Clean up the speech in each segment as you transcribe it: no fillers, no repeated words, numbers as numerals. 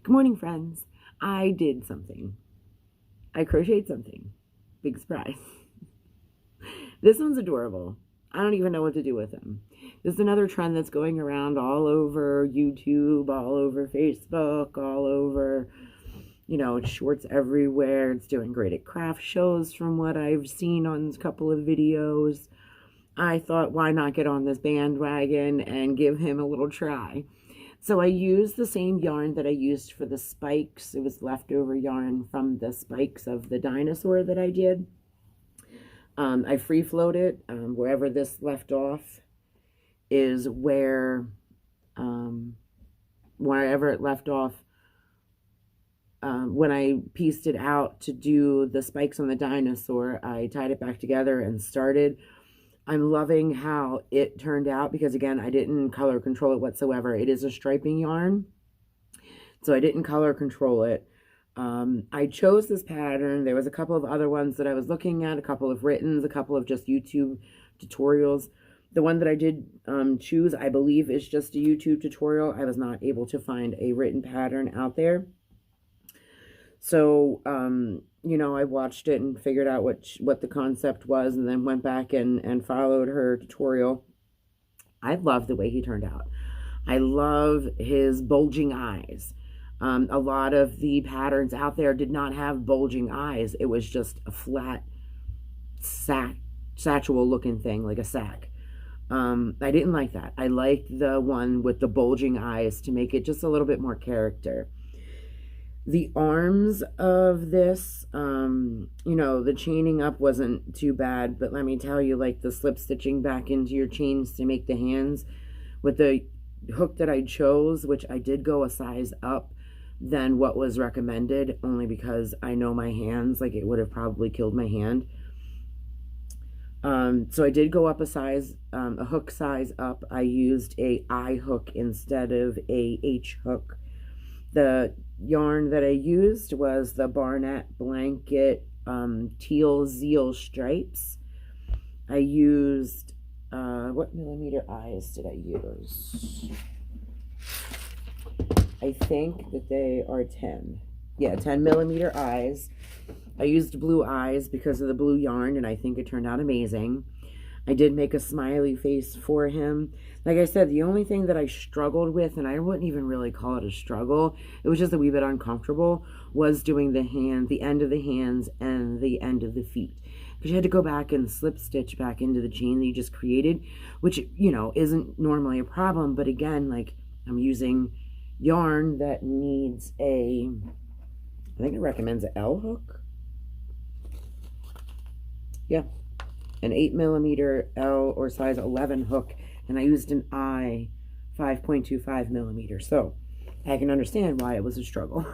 Good morning, friends. I did something. I crocheted something. Big surprise. This one's adorable. I don't even know what to do with him. This is another trend that's going around all over YouTube, all over Facebook, all over, shorts everywhere. It's doing great at craft shows from what I've seen on a couple of videos. I thought, why not get on this bandwagon and give him a little try? So I used the same yarn that I used for the spikes. It was leftover yarn from the spikes of the dinosaur that I did. I free float it. Wherever this left off is wherever it left off when I pieced it out to do the spikes on the dinosaur, I tied it back together and started. I'm loving how it turned out because, again, I didn't color control it whatsoever. It is a striping yarn, so I didn't color control it. I chose this pattern. There was a couple of other ones that I was looking at, a couple of writtens, a couple of just YouTube tutorials. The one that I did choose, I believe, is just a YouTube tutorial. I was not able to find a written pattern out there. So, I watched it and figured out what the concept was and then went back and followed her tutorial. I love the way he turned out. I love his bulging eyes. A lot of the patterns out there did not have bulging eyes. It was just a flat satchel looking thing, like a sack. I didn't like that. I liked the one with the bulging eyes to make it just a little bit more character. The arms of this, the chaining up wasn't too bad, but let me tell you, like the slip stitching back into your chains to make the hands with the hook that I chose, which I did go a size up than what was recommended, only because I know my hands, like it would have probably killed my hand. So I did go up a hook size up. I used a I hook instead of a H hook. The yarn that I used was the Barnett Blanket Teal Zeal Stripes. I used, what millimeter eyes did I use? I think that they are 10. Yeah, 10 millimeter eyes. I used blue eyes because of the blue yarn, and I think it turned out amazing. I did make a smiley face for him. Like I said, the only thing that I struggled with, and I wouldn't even really call it a struggle, it was just a wee bit uncomfortable, was doing the end of the hands and the end of the feet. Because you had to go back and slip stitch back into the chain that you just created, which, isn't normally a problem. But again, like I'm using yarn that needs I think it recommends an L hook. Yeah. An 8 millimeter L or size 11 hook, and I used an I 5.25 millimeter. So I can understand why it was a struggle.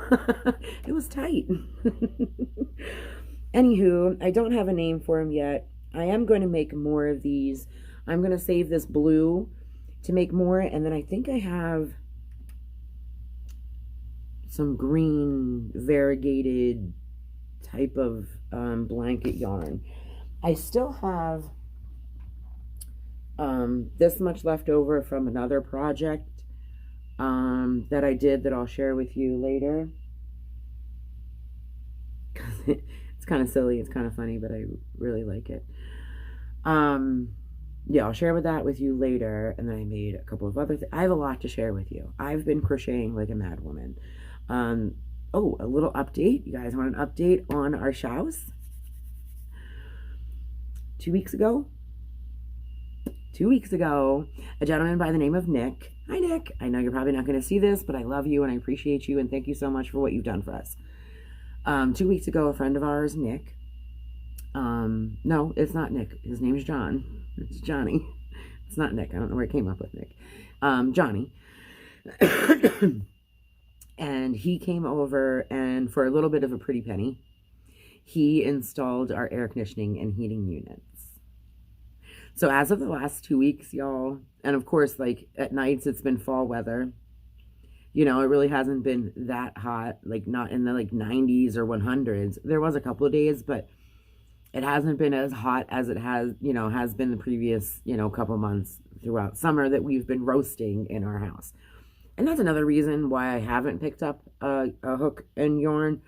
It was tight. Anywho, I don't have a name for him yet. I am going to make more of these. I'm going to save this blue to make more, and then I think I have some green variegated type of blanket yarn. I still have this much left over from another project that I did that I'll share with you later. It's kind of silly, it's kind of funny, but I really like it. Yeah, I'll share that with you later. And then I made a couple of other things. I have a lot to share with you. I've been crocheting like a mad woman. Oh, a little update. You guys want an update on our shows? 2 weeks ago, a gentleman by the name of Nick. Hi, Nick. I know you're probably not going to see this, but I love you and I appreciate you and thank you so much for what you've done for us. 2 weeks ago, a friend of ours, Nick, no, it's not Nick. His name is John. It's Johnny. It's not Nick. I don't know where I came up with Nick. Johnny. And he came over, and for a little bit of a pretty penny, he installed our air conditioning and heating units. So as of the last 2 weeks, y'all, and of course, like at nights, it's been fall weather. It really hasn't been that hot, like not in the like 90s or 100s. There was a couple of days, but it hasn't been as hot as it has been the previous, couple months throughout summer that we've been roasting in our house. And that's another reason why I haven't picked up a hook and yarn.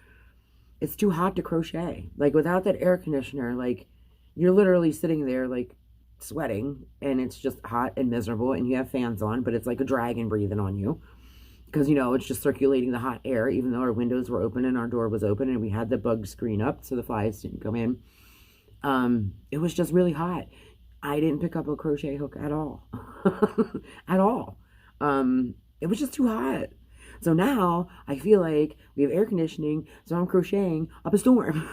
It's too hot to crochet. Like, without that air conditioner, like, you're literally sitting there, like, sweating, and it's just hot and miserable, and you have fans on, but it's like a dragon breathing on you. Because, you know, it's just circulating the hot air, even though our windows were open and our door was open, and we had the bug screen up so the flies didn't come in. It was just really hot. I didn't pick up a crochet hook at all. At all. It was just too hot. So now I feel like we have air conditioning, so I'm crocheting up a storm.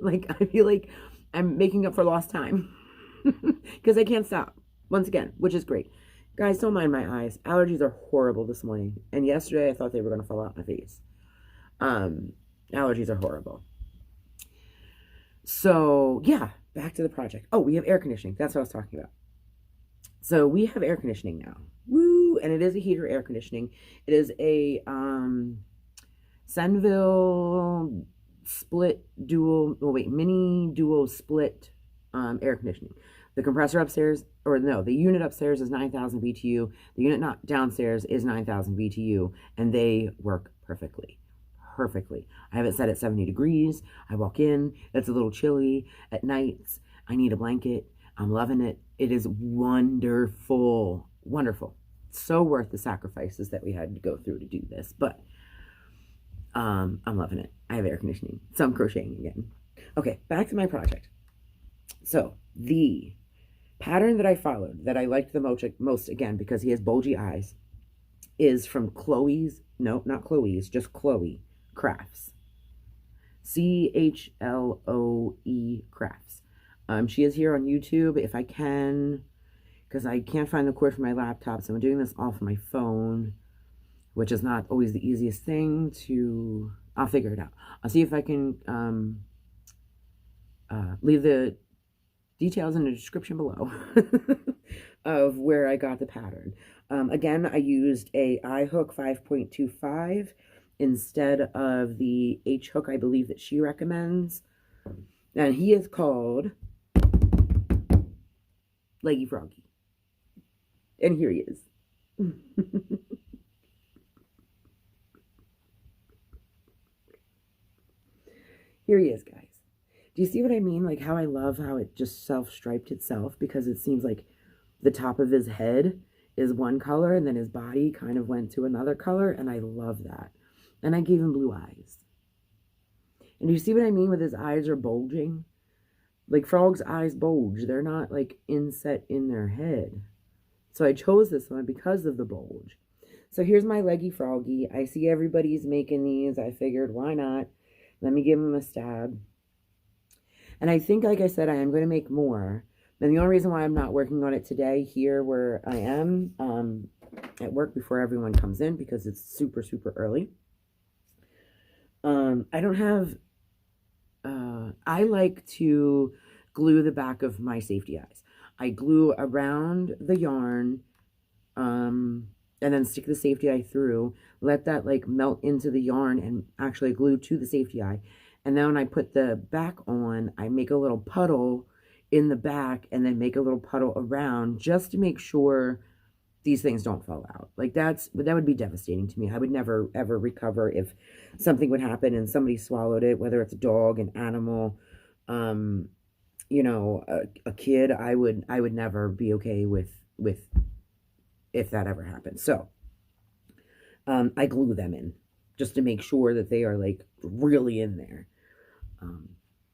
Like, I feel like I'm making up for lost time because I can't stop once again, which is great. Guys, don't mind my eyes. Allergies are horrible this morning. And yesterday I thought they were going to fall out my face. Allergies are horrible. So, yeah, back to the project. Oh, we have air conditioning. That's what I was talking about. So we have air conditioning now. Woo! And it is a heater air conditioning. It is a Senville split dual, mini dual split air conditioning. The compressor upstairs, or no, the unit upstairs is 9,000 BTU. The unit not downstairs is 9,000 BTU, and they work perfectly. Perfectly. I have it set at 70 degrees. I walk in, it's a little chilly. At nights, I need a blanket. I'm loving it. It is wonderful. Wonderful. So worth the sacrifices that we had to go through to do this, but I'm loving it. I have air conditioning, so I'm crocheting again. Okay, back to my project. So the pattern that I followed, that I liked the most again, because he has bulgy eyes, is from Chloe's, no, not Chloe's, just Chloe Crafts. CHLOE Crafts. She is here on YouTube. If I can, because I can't find the cord for my laptop, so I'm doing this off my phone, which is not always the easiest thing to, I'll figure it out. I'll see if I can leave the details in the description below of where I got the pattern. Again, I used a I hook 5.25 instead of the H hook I believe that she recommends. And he is called Leggy Froggie. And here he is. Here he is, guys. Do you see what I mean? Like, how I love how it just self-striped itself, because it seems like the top of his head is one color and then his body kind of went to another color, and I love that. And I gave him blue eyes. And you see what I mean with his eyes are bulging? Like, frogs' eyes bulge. They're not, like, inset in their head. So I chose this one because of the bulge. So here's my Leggy Froggie. I see everybody's making these. I figured, why not? Let me give him a stab. And I think, like I said, I am going to make more. And the only reason why I'm not working on it today here where I am at work before everyone comes in, because it's super, super early. I don't have, I like to glue the back of my safety eyes. I glue around the yarn, and then stick the safety eye through, let that like melt into the yarn and actually glue to the safety eye. And then when I put the back on, I make a little puddle in the back and then make a little puddle around just to make sure these things don't fall out. Like, that would be devastating to me. I would never ever recover if something would happen and somebody swallowed it, whether it's a dog, an animal, you know, a kid. I would never be okay with if that ever happened. So I glue them in just to make sure that they are like really in there.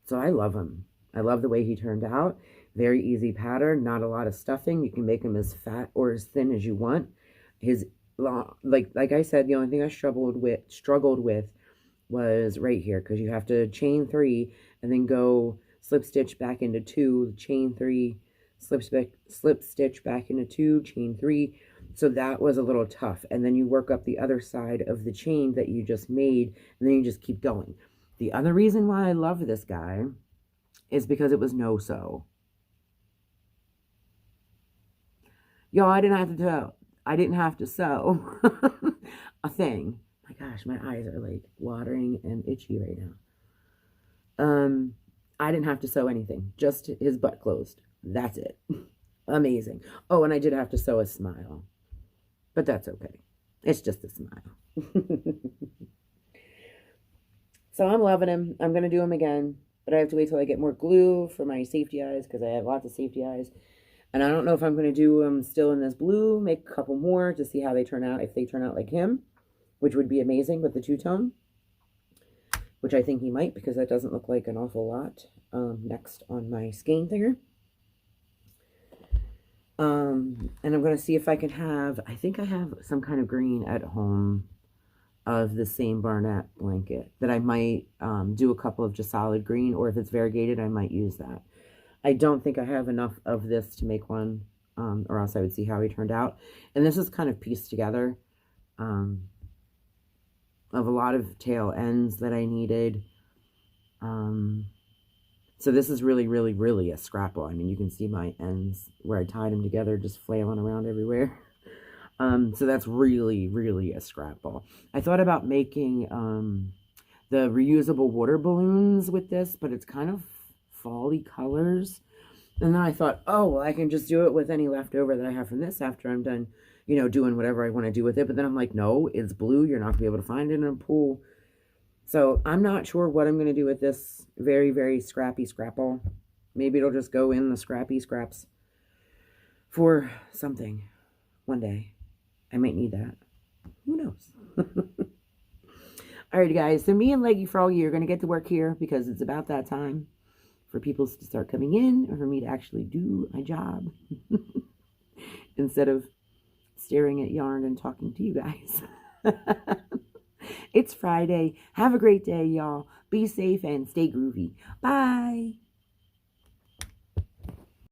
So I love him. I love the way he turned out. Very easy pattern, not a lot of stuffing. You can make him as fat or as thin as you want. His like I said, the only thing I struggled with was right here, because you have to chain 3 and then go slip stitch back into 2, chain 3, slip stitch back into 2, chain 3. So that was a little tough. And then you work up the other side of the chain that you just made, and then you just keep going. The other reason why I love this guy is because it was no sew. Y'all, I didn't have to sew a thing. My gosh, my eyes are like watering and itchy right now. I didn't have to sew anything, just his butt closed. That's it. Amazing. Oh, and I did have to sew a smile, but that's okay. It's just a smile. So I'm loving him. I'm going to do him again, but I have to wait till I get more glue for my safety eyes because I have lots of safety eyes. And I don't know if I'm going to do them still in this blue, make a couple more to see how they turn out, if they turn out like him, which would be amazing with the two-tone, which I think he might because that doesn't look like an awful lot next on my skein thinger. And I'm going to see if I can have, I think I have some kind of green at home of the same Barnett blanket that I might do a couple of just solid green, or if it's variegated, I might use that. I don't think I have enough of this to make one, or else I would see how he turned out. And this is kind of pieced together of a lot of tail ends that I needed. So this is really, really, really a scrapple. I mean, you can see my ends where I tied them together just flailing around everywhere. So that's really, really a scrapple. I thought about making the reusable water balloons with this, but it's kind of fall-y colors. And then I thought, oh, well, I can just do it with any leftover that I have from this after I'm done, you know, doing whatever I want to do with it. But then I'm like, no, it's blue. You're not going to be able to find it in a pool. So I'm not sure what I'm going to do with this very, very scrappy scrapple. Maybe it'll just go in the scrappy scraps for something one day. I might need that. Who knows? Alrighty, guys. So me and Leggy Froggie are going to get to work here because it's about that time for people to start coming in or for me to actually do my job instead of staring at yarn and talking to you guys. It's Friday. Have a great day, y'all. Be safe and stay groovy. Bye.